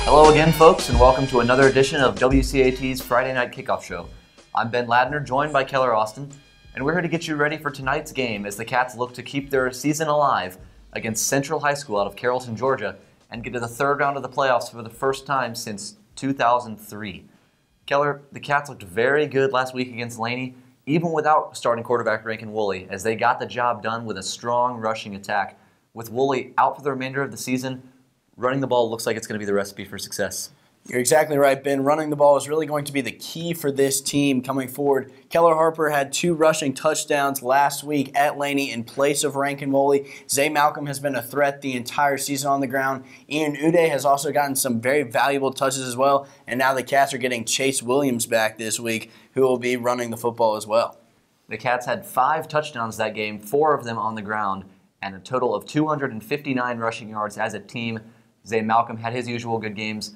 Hello again, folks, and welcome to another edition of WCAT's Friday Night Kickoff Show. I'm Ben Ladner, joined by Keller Austin, and we're here to get you ready for tonight's game as the Cats look to keep their season alive against Central High School out of Carrollton, Georgia, and get to the third round of the playoffs for the first time since 2003. Keller, the Cats looked very good last week against Laney, even without starting quarterback Rankin Woolley, as they got the job done with a strong rushing attack. With Woolley out for the remainder of the season, running the ball looks like it's going to be the recipe for success. You're exactly right, Ben. Running the ball is really going to be the key for this team coming forward. Keller Harper had 2 rushing touchdowns last week at Laney in place of Rankin Woolley. Zay Malcolm has been a threat the entire season on the ground. Ian Uday has also gotten some very valuable touches as well. And now the Cats are getting Chase Williams back this week, who will be running the football as well. The Cats had 5 touchdowns that game, 4 of them on the ground, and a total of 259 rushing yards as a team. Zay Malcolm had his usual good games.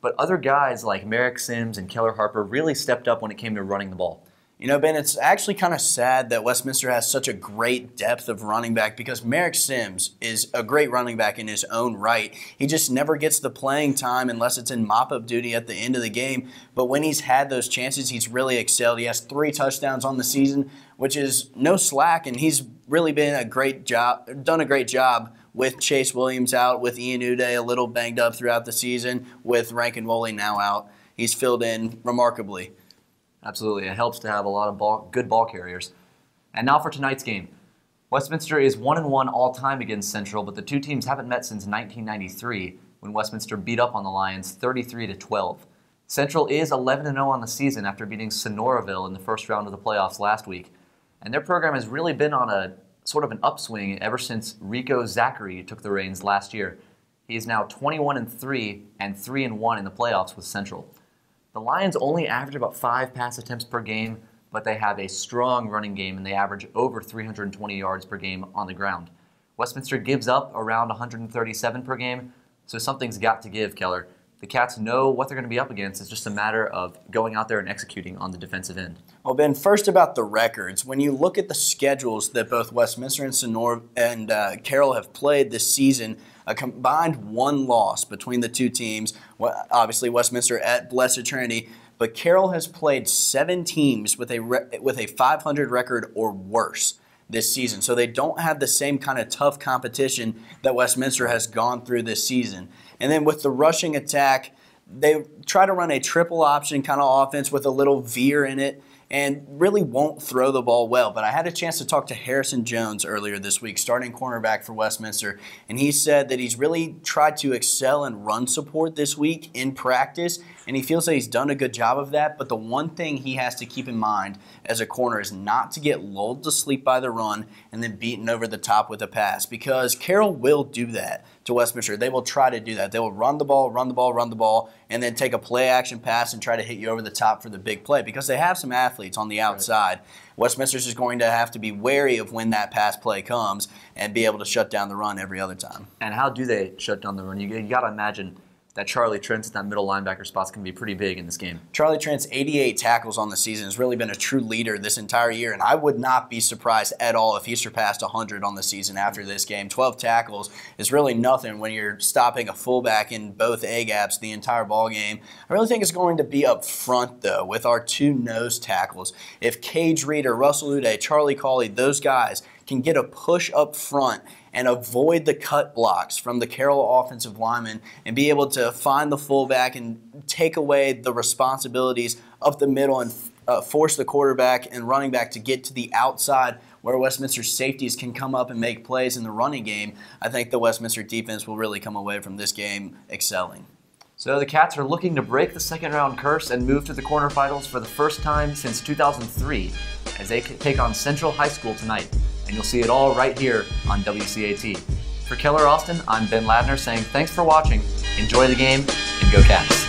But other guys like Merrick Sims and Keller Harper really stepped up when it came to running the ball. You know, Ben, it's actually kind of sad that Westminster has such a great depth of running back because Merrick Sims is a great running back in his own right. He just never gets the playing time unless it's in mop-up duty at the end of the game. But when he's had those chances, he's really excelled. He has 3 touchdowns on the season, which is no slack, and he's really been done a great job with Chase Williams out, with Ian Uday a little banged up throughout the season, with Rankin Woolley now out. He's filled in remarkably. Absolutely. It helps to have a lot of good ball carriers. And now for tonight's game. Westminster is 1-1 all-time against Central, but the two teams haven't met since 1993 when Westminster beat up on the Lions 33-12. Central is 11-0 on the season after beating Sonoraville in the first round of the playoffs last week. And their program has really been on a sort of an upswing ever since Rico Zachary took the reins last year. He is now 21-3 and 3-1 in the playoffs with Central. The Lions only average about 5 pass attempts per game, but they have a strong running game and they average over 320 yards per game on the ground. Westminster gives up around 137 per game, so something's got to give, Keller. The Cats know what they're going to be up against. It's just a matter of going out there and executing on the defensive end. Well, Ben, first about the records. When you look at the schedules that both Westminster and Carroll have played this season, a combined 1 loss between the two teams. Obviously, Westminster at Blessed Trinity, but Carroll has played 7 teams with a 500 record or worse this season. So they don't have the same kind of tough competition that Westminster has gone through this season. And then with the rushing attack, they try to run a triple option kind of offense with a little veer in it and really won't throw the ball well. But I had a chance to talk to Harrison Jones earlier this week, starting cornerback for Westminster, and he said that he's really tried to excel in run support this week in practice, and he feels that he's done a good job of that. But the one thing he has to keep in mind as a corner is not to get lulled to sleep by the run and then beaten over the top with a pass, because Carroll will do that to Westminster. They will try to do that. They will run the ball, and then take a play-action pass and try to hit you over the top for the big play because they have some athletes on the outside. Right. Westminster's is going to have to be wary of when that pass play comes and be able to shut down the run every other time. And how do they shut down the run? You got to imagine that Charlie Trent's that middle linebacker spot's going to be pretty big in this game. Charlie Trent's 88 tackles on the season has really been a true leader this entire year, and I would not be surprised at all if he surpassed 100 on the season after this game. 12 tackles is really nothing when you're stopping a fullback in both A-gaps the entire ball game. I really think it's going to be up front, though, with our 2 nose tackles. If Cage Reeder, Russell Uday, Charlie Cawley, those guys can get a push up front and avoid the cut blocks from the Carroll offensive linemen and be able to find the fullback and take away the responsibilities of the middle and force the quarterback and running back to get to the outside where Westminster's safeties can come up and make plays in the running game, I think the Westminster defense will really come away from this game excelling. So the Cats are looking to break the second-round curse and move to the quarterfinals for the first time since 2003 as they take on Central High School tonight. And you'll see it all right here on WCAT. For Keller Austin, I'm Ben Ladner saying thanks for watching, enjoy the game, and go Cats.